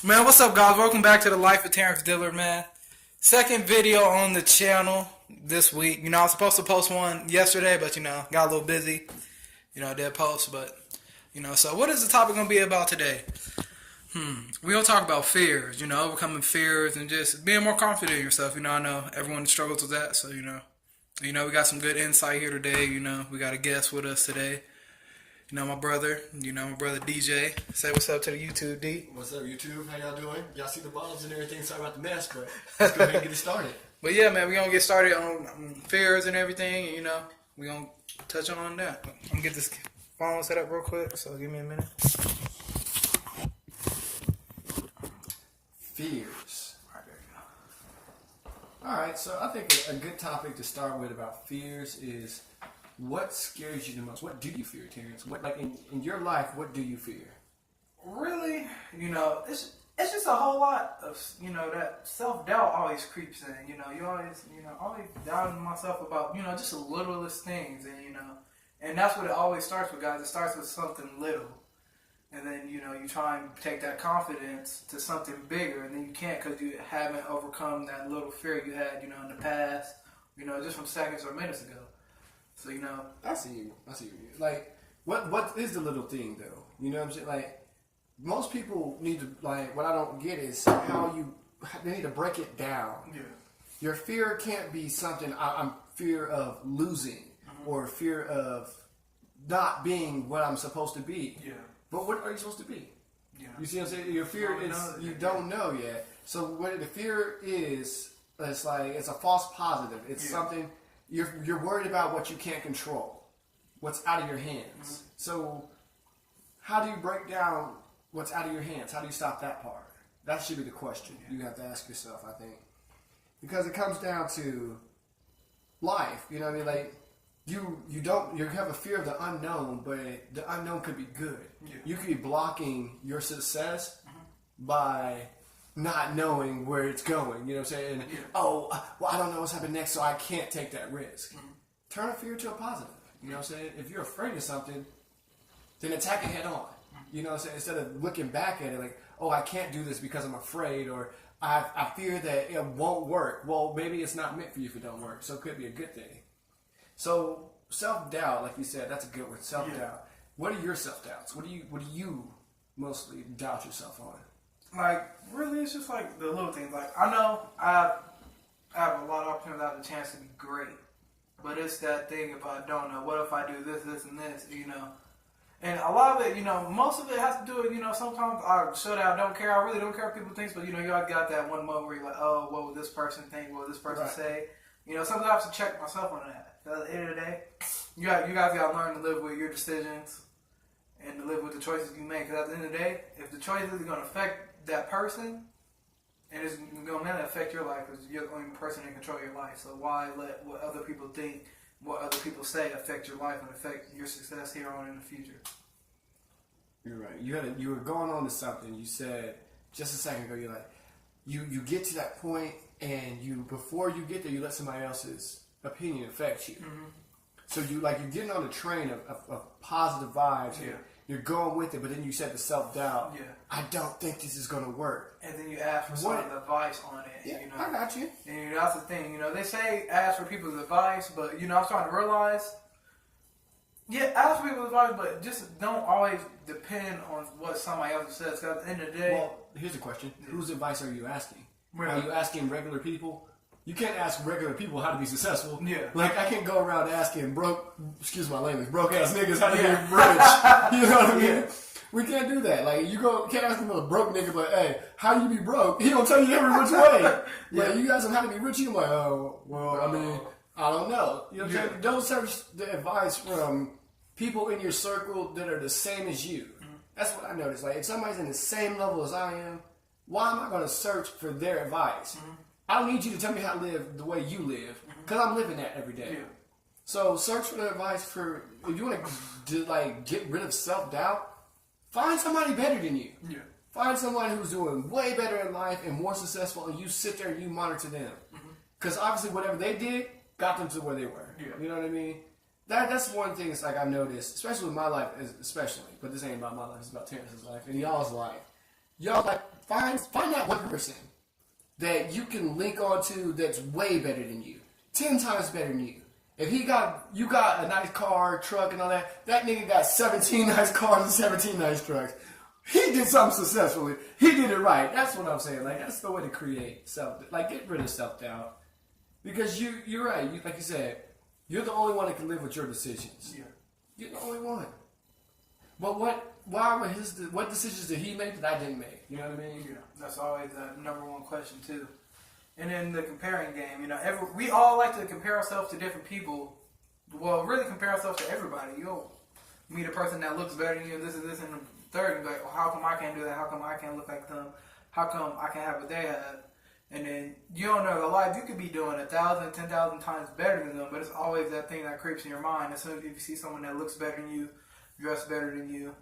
Man, what's up, guys? Welcome back to the Life of Terrence Dillard, man. Second video on the channel this week. I was supposed to post one yesterday, but, got a little busy. I did post, but, so what is the topic going to be about today? We're going to talk about fears, overcoming fears and just being more confident in yourself. I know everyone struggles with that, so, we got some good insight here today. We got a guest with us today. My brother DJ. Say what's up to the YouTube, D. What's up, YouTube? How y'all doing? Y'all see the bulbs and everything. Sorry about the mess, but let's go ahead and get it started. But yeah, man, we're going to get started on fears and everything. And, we're going to touch on that. I'm going to get this phone set up real quick, so give me a minute. Fears. All right, there you go. All right, so I think a good topic to start with about fears is what scares you the most? What do you fear, Terrence? What, like in your life, what do you fear? Really, it's just a whole lot of, that self-doubt always creeps in. You always doubting myself about, just the littlest things. And that's what it always starts with, guys. It starts with something little. And then, you try and take that confidence to something bigger. And then you can't because you haven't overcome that little fear you had, in the past, just from seconds or minutes ago. So, I see you. Like, what is the little thing, though? You know what I'm saying? Like, most people need to, like, what I don't get is they need to break it down. Yeah. Your fear can't be something, I'm fear of losing or fear of not being what I'm supposed to be. Yeah. But what are you supposed to be? Yeah. You see what I'm saying? Your fear is, you don't know yet. So what the fear is, it's like, it's a false positive. It's something, you're worried about what you can't control, what's out of your hands. So how do you break down what's out of your hands? How do you stop that part? That should be the question you have to ask yourself, I think. Because it comes down to life, you know what I mean? Like, you have a fear of the unknown, but the unknown could be good. Yeah. You could be blocking your success by not knowing where it's going, you know what I'm saying? I don't know what's happening next, so I can't take that risk. Turn a fear to a positive, you know what I'm saying? If you're afraid of something, then attack it head on. You know what I'm saying? Instead of looking back at it like, oh, I can't do this because I'm afraid, or I fear that it won't work. Well, maybe it's not meant for you if it don't work, so it could be a good thing. So self-doubt, like you said, that's a good word, self-doubt. Yeah. What are your self-doubts? What do you mostly doubt yourself on? Like, really, it's just like the little things. Like, I know I have a lot of opportunities, I have the chance to be great. But it's that thing if I don't know, what if I do this, and this, And a lot of it, most of it has to do with, sometimes I shut out, don't care. I really don't care what people think, but, you always got that one moment where you're like, oh, what would this person think? What would this person say? Sometimes I have to check myself on that. At the end of the day, you guys got to learn to live with your decisions and to live with the choices you make. Because at the end of the day, if the choices are going to affect that person, and it's going to affect your life, because you're the only person in control of your life. So why let what other people think, what other people say affect your life and affect your success here on in the future? You're right. You were going on to something. You said just a second ago. You're like, you get to that point, and before you get there, you let somebody else's opinion affect you. So you're getting on a train of positive vibes. Yeah. You're going with it, but then you said the self-doubt. Yeah. I don't think this is going to work. And then you ask for some advice on it. Yeah, I got you. And that's the thing. They say ask for people's advice, but, I was trying to realize, ask for people's advice, but just don't always depend on what somebody else says. Because at the end of the day... Well, here's a question. Whose advice are you asking? Are you asking regular people? You can't ask regular people how to be successful. Yeah. Like, I can't go around asking broke ass niggas how to get rich. You know what I mean? Yeah. We can't do that. Like, can't ask a broke nigga, but hey, how do you be broke? He don't tell you every which way. Like, you ask him how to be rich, he's like, oh, well, I mean, I don't know. You know what I'm saying? Don't search the advice from people in your circle that are the same as you. That's what I noticed. Like, if somebody's in the same level as I am, why am I going to search for their advice? I don't need you to tell me how to live the way you live, because I'm living that every day. Yeah. So search for the advice for, if you want to get rid of self-doubt, find somebody better than you. Yeah. Find someone who's doing way better in life and more successful, and you sit there and you monitor them. Because obviously whatever they did got them to where they were. Yeah. You know what I mean? That's one thing that's I've noticed, especially with my life, especially, but this ain't about my life, it's about Terrence's life and y'all's life. y'all like find that one person that you can link onto that's way better than you, 10 times better than you. If you got a nice car, truck, and all that, that nigga got 17 nice cars and 17 nice trucks. He did something successfully. He did it right. That's what I'm saying. Like, that's the way to create self. Like, get rid of self-doubt. Because you're right. Like you said, you're the only one that can live with your decisions. Yeah. You're the only one. But what decisions did he make that I didn't make? You know what I mean? Yeah. That's always the number one question, too. And then the comparing game. You know, we all like to compare ourselves to different people. Well, really compare ourselves to everybody. You'll meet a person that looks better than you, and this, and the third, and be like, well, how come I can't do that? How come I can't look like them? How come I can't have what they have? And then you don't know the life you could be doing 1,000, 10,000 times better than them, but it's always that thing that creeps in your mind. As soon as you see someone that looks better than you, dressed better than you,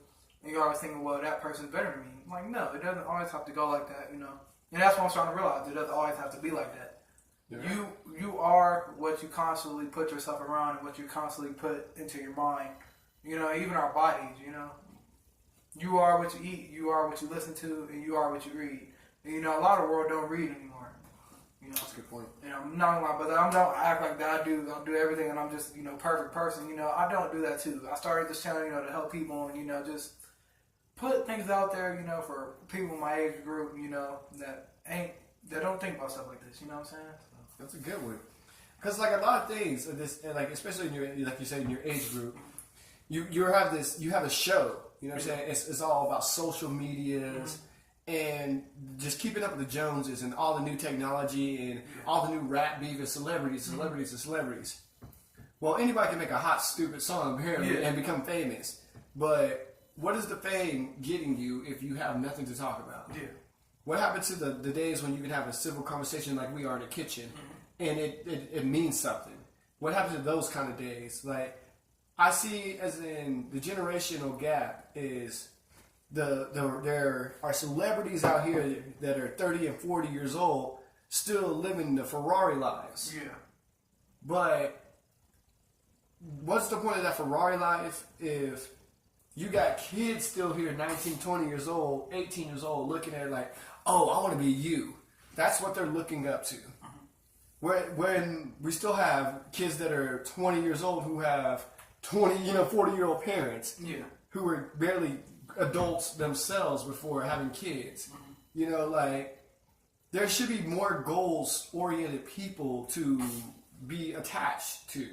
and you're always thinking, well, that person's better than me. I'm like, no, it doesn't always have to go like that, you know. And that's what I'm starting to realize. It doesn't always have to be like that. Yeah. You are what you constantly put yourself around and what you constantly put into your mind. You know, even our bodies, you know. You are what you eat, you are what you listen to, and you are what you read. And, you know, a lot of the world don't read anymore. You know, that's a good point. You know, I'm not gonna lie, but I don't act like that. I'll do everything, and I'm just, you know, perfect person. You know, I don't do that too. I started this channel, you know, to help people, and, you know, just put things out there, you know, for people in my age group, you know, that don't think about stuff like this. You know what I'm saying? So. That's a good one. Because like a lot of things, like especially in your, like you said, in your age group, you have a show. You know what I'm saying? It's all about social medias and just keeping up with the Joneses and all the new technology and all the new rap beef and celebrities. Well, anybody can make a hot, stupid song apparently and become famous. But what is the fame getting you if you have nothing to talk about? Yeah. What happened to the days when you could have a civil conversation like we are in the kitchen and it means something? What happened to those kind of days? Like, I see as in the generational gap is there are celebrities out here that are 30 and 40 years old still living the Ferrari lives. Yeah. But what's the point of that Ferrari life if you got kids still here 19, 20 years old, 18 years old looking at it like, oh, I want to be you. That's what they're looking up to. When we still have kids that are 20 years old who have 40-year-old parents who were barely adults themselves before having kids. You know, like, there should be more goals-oriented people to be attached to.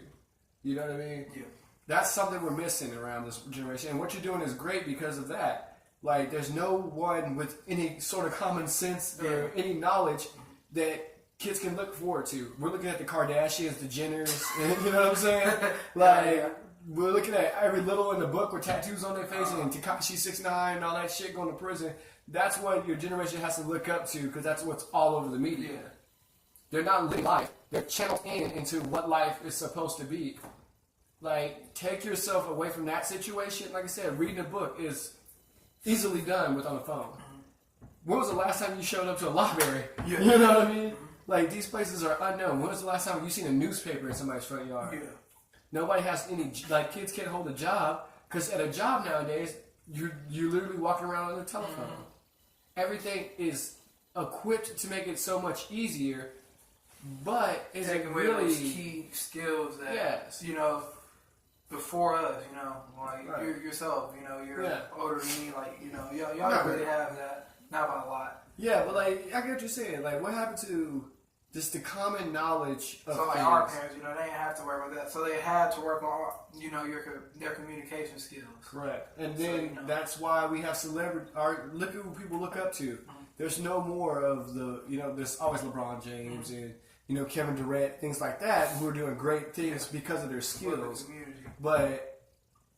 You know what I mean? Yeah. That's something we're missing around this generation. And what you're doing is great because of that. Like, there's no one with any sort of common sense or any knowledge that kids can look forward to. We're looking at the Kardashians, the Jenners, and, you know what I'm saying? Like, we're looking at every little in the book with tattoos on their face and Tekashi 6ix9ine and all that shit going to prison. That's what your generation has to look up to because that's what's all over the media. Yeah. They're not living life. They're channeled into what life is supposed to be. Like, take yourself away from that situation. Like I said, reading a book is easily done with on the phone. When was the last time you showed up to a library? Yeah. You know what I mean? Like, these places are unknown. When was the last time you seen a newspaper in somebody's front yard? Yeah. Nobody has any, like, kids can't hold a job because at a job nowadays, you're literally walking around on a telephone. Everything is equipped to make it so much easier, but is it really those key skills that you know before us? You know, like you yourself. You know, you're older than me. Like, you know, y'all don't really have that. Not by a lot. Yeah, but like I get what you're saying. Like, what happened to just the common knowledge of like our parents, you know, they didn't have to worry about that. So they had to work on, you know, their communication skills. Correct. And then you know, that's why we have celebrity. Look at who people look up to. There's no more of the, you know, there's always LeBron James and, you know, Kevin Durant, things like that, who are doing great things because of their skills. But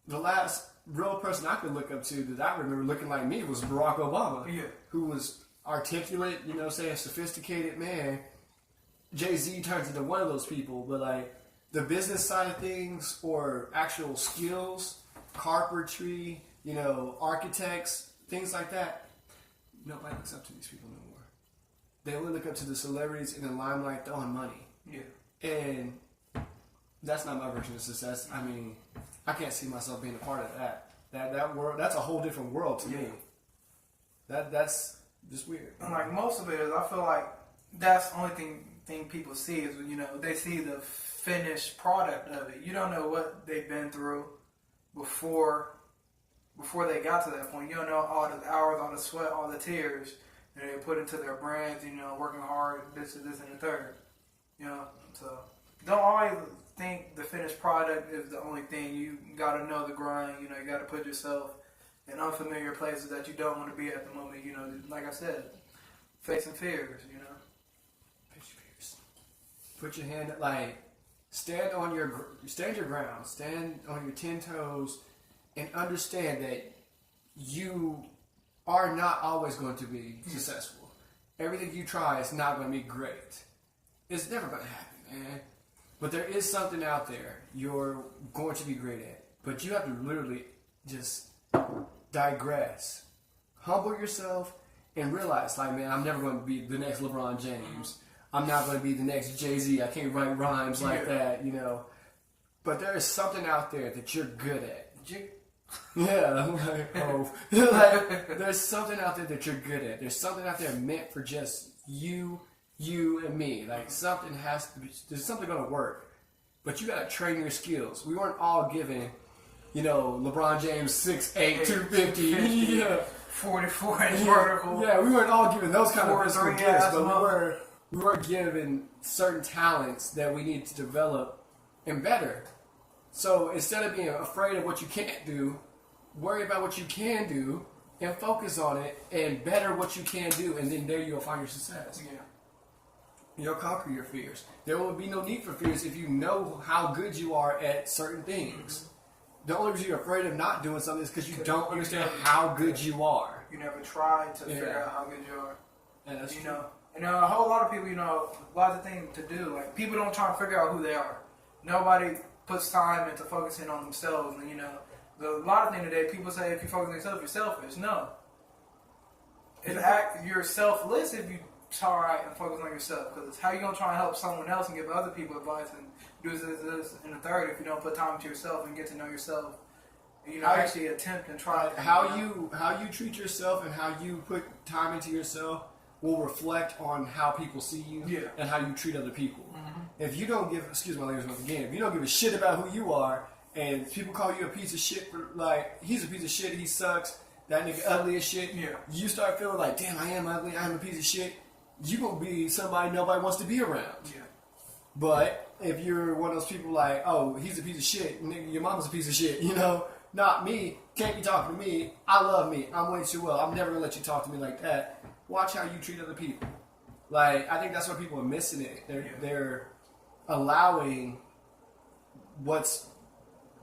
the last real person I could look up to that I remember looking like me was Barack Obama, who was articulate, you know, say a sophisticated man. Jay-Z turns into one of those people, but like the business side of things or actual skills, carpentry, you know, architects, things like that, nobody looks up to these people no more. They only look up to the celebrities in the limelight throwing money. Yeah. And that's not my version of success. I mean, I can't see myself being a part of that. That world, that's a whole different world to me. That's just weird. And like most of it is, I feel like that's the only thing people see is, you know, they see the finished product of it. You don't know what they've been through before they got to that point. You don't know all the hours, all the sweat, all the tears that they put into their brands, you know, working hard, this and the third. You know, so don't always think the finished product is the only thing. You gotta know the grind, you know, you gotta put yourself in unfamiliar places that you don't want to be at the moment, you know, like I said, facing fears, you know. Face your fears. Put your hand, like, stand your ground, stand on your 10 toes, and understand that you are not always going to be successful. Everything you try is not going to be great. It's never going to happen, man. But there is something out there you're going to be great at. But you have to literally just digress. Humble yourself and realize, like, man, I'm never going to be the next LeBron James. I'm not going to be the next Jay-Z. I can't write rhymes like that, you know. But there is something out there that you're good at. Yeah, like, like, there's something out there that you're good at. There's something out there meant for just you and me. Like, something has to be, there's something going to work. But you got to train your skills. We weren't all given, you know, LeBron James 6'8", 250, yeah. 44-inch vertical. Yeah, we weren't all given those kind of physical gifts, but we were given certain talents that we need to develop and better. So instead of being afraid of what you can't do, worry about what you can do and focus on it and better what you can do, and then there you'll find your success. Yeah. You'll conquer your fears. There will be no need for fears if you know how good you are at certain things. Mm-hmm. The only reason you're afraid of not doing something is because you don't understand how good you are. You never tried to figure out how good you are. And that's you true. know, and a whole lot of people, you know, lots of things to do. Like, people don't try to figure out who they are. Nobody puts time into focusing on themselves. And, you know, a lot of things today, people say if you focus on yourself, you're selfish. No. You're selfless if you try and focus on yourself. Because how you going to try and help someone else and give other people advice and do this, and the third if you don't put time into yourself and get to know yourself? And, you know, actually attempt and try. How you treat yourself and how you put time into yourself will reflect on how people see you and how you treat other people. Mm-hmm. If you don't give, excuse my language once again, if you don't give a shit about who you are and people call you a piece of shit for, like, he's a piece of shit, he sucks, that nigga ugly as shit, you start feeling like, damn, I am ugly, I'm a piece of shit, you gonna be somebody nobody wants to be around. Yeah. But if you're one of those people like, oh, he's a piece of shit, nigga, your mama's a piece of shit, you know, not me, can't be talking to me, I love me, I'm way too well, I'm never gonna let you talk to me like that. Watch how you treat other people. Like, I think that's where people are missing it. They're allowing what's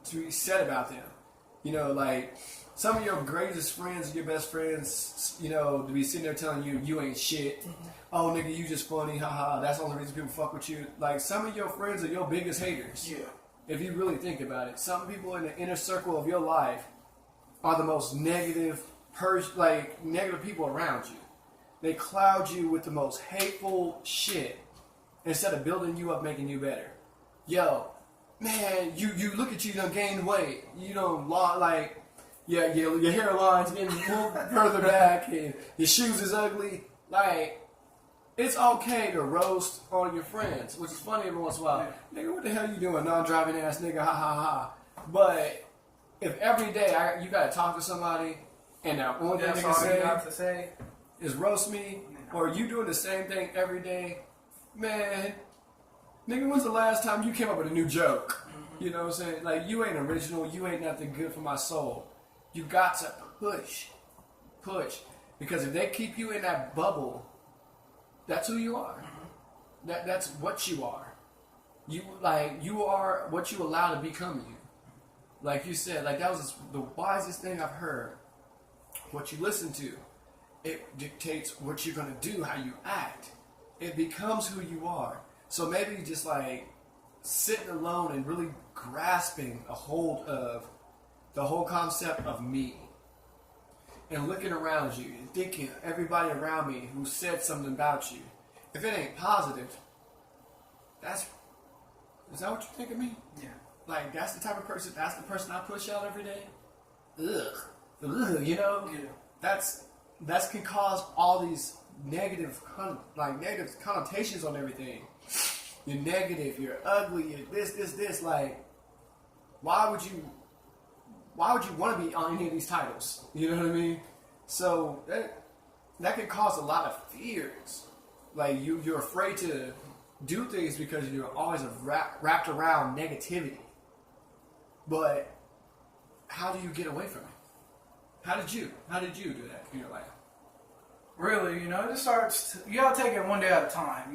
to be said about them. You know, like, some of your greatest friends, your best friends, you know, to be sitting there telling you, you ain't shit. Mm-hmm. Oh, nigga, you just funny, haha, that's the only reason people fuck with you. Like, some of your friends are your biggest haters. Yeah. If you really think about it. Some people in the inner circle of your life are the most negative people around you. They cloud you with the most hateful shit instead of building you up, making you better. Yo, man, you look at you done gained weight. You don't like, your hairline's getting further back and your shoes is ugly. Like, it's okay to roast on your friends, which is funny every once in a while. Yeah. Nigga, what the hell you doing, non-driving ass nigga, ha ha ha. But if every day you gotta talk to somebody and the only thing they can say is roast me, or you doing the same thing every day, man, nigga, when's the last time you came up with a new joke? Mm-hmm. You know what I'm saying? Like, you ain't original, you ain't nothing good for my soul. You got to push. Because if they keep you in that bubble, that's who you are. Mm-hmm. That's what you are. You are what you allow to become you. Like you said, like, that was the wisest thing I've heard. What you listen to, it dictates what you're going to do, how you act. It becomes who you are. So maybe just like sitting alone and really grasping a hold of the whole concept of me. And looking around you and thinking everybody around me who said something about you. If it ain't positive, is that what you think of me? Yeah. Like, that's the type of person, that's the person I push out every day? Ugh, you know? Yeah. that can cause all these negative connotations on everything. You're negative, you're ugly, you're this. Like, why would you want to be on any of these titles? You know what I mean? So that can cause a lot of fears. Like, you're afraid to do things because you're always wrapped around negativity. But how do you get away from it? How did you do that in your life? Really, it just starts. You gotta take it one day at a time.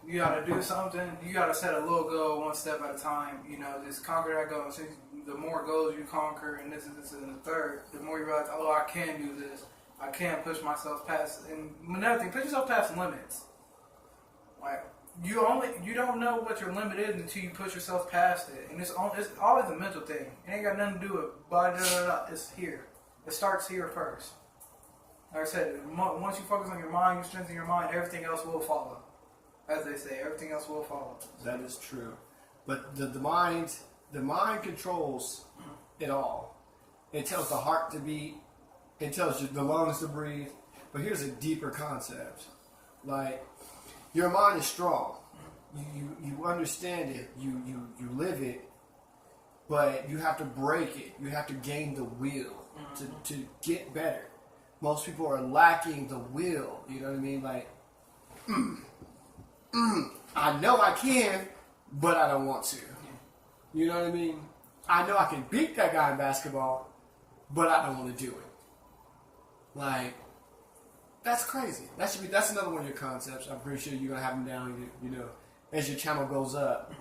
You gotta do something. You gotta set a little goal, one step at a time. Just conquer that goal. So the more goals you conquer, and this and the third, the more you realize, oh, I can do this. I can push myself past. And another thing, put yourself past limits. Like, you don't know what your limit is until you push yourself past it, and it's always a mental thing. It ain't got nothing to do with blah, blah, blah, blah. It's here. It starts here first. Like I said, once you focus on your mind, you strengthen your mind, everything else will follow. As they say, everything else will follow. That is true, but the mind controls it all. It tells the heart to beat. It tells you the lungs to breathe. But here's a deeper concept. Like, your mind is strong. You understand it. You live it. But you have to break it. You have to gain the will to get better. Most people are lacking the will. You know what I mean? Like, I know I can, but I don't want to. You know what I mean? I know I can beat that guy in basketball, but I don't want to do it. Like, that's crazy. That's another one of your concepts. I'm pretty sure you're gonna have them down. As your channel goes up,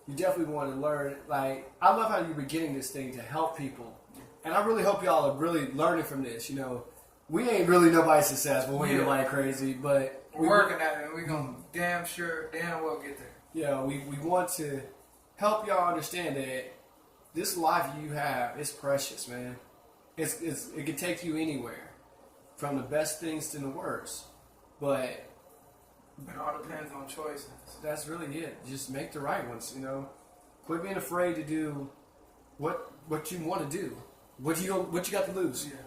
you definitely want to learn. Like, I love how you're beginning this thing to help people, and I really hope y'all are really learning from this. We ain't really nobody successful. We ain't nobody crazy, but we're working at it. We're gonna damn well get there. Yeah, we want to help y'all understand that this life you have is precious, man. It can take you anywhere, from the best things to the worst. But it all depends on choices. That's really it. Just make the right ones. Quit being afraid to do what you want to do. What you got to lose? Yeah.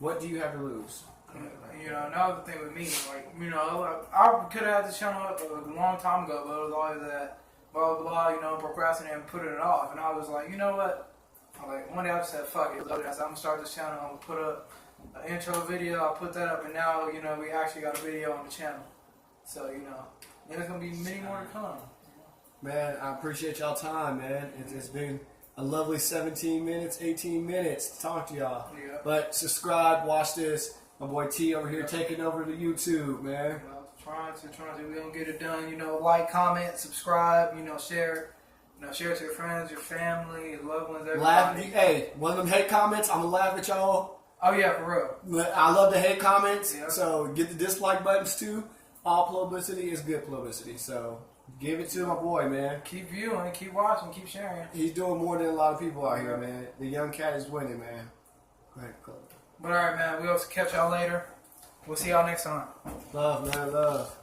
What do you have to lose? Another thing with me, I could have had this channel up a long time ago, but it was always that blah blah blah, procrastinating and putting it off. And I was like, you know what? One day I just said, fuck it. I said, I'm gonna start this channel. I'm gonna put up an intro video. I'll put that up, and now we actually got a video on the channel. So there's gonna be many more to come. Man, I appreciate y'all time, man. It's been a lovely 17 minutes, 18 minutes to talk to y'all. Yeah. But subscribe, watch this. My boy T over here taking over the YouTube, man. Trying to. We don't get it done. Like, comment, subscribe. Share. Share it to your friends, your family, your loved ones, everybody. Hey, one of them hate comments, I'm gonna laugh at y'all. Oh yeah, for real. I love the hate comments. Yeah. So get the dislike buttons too. All publicity is good publicity. So give it to my boy, man. Keep viewing, keep watching, keep sharing. He's doing more than a lot of people out here, man. The young cat is winning, man. Go ahead, Chloe. But alright, man. We'll catch y'all later. We'll see y'all next time. Love, man. Love.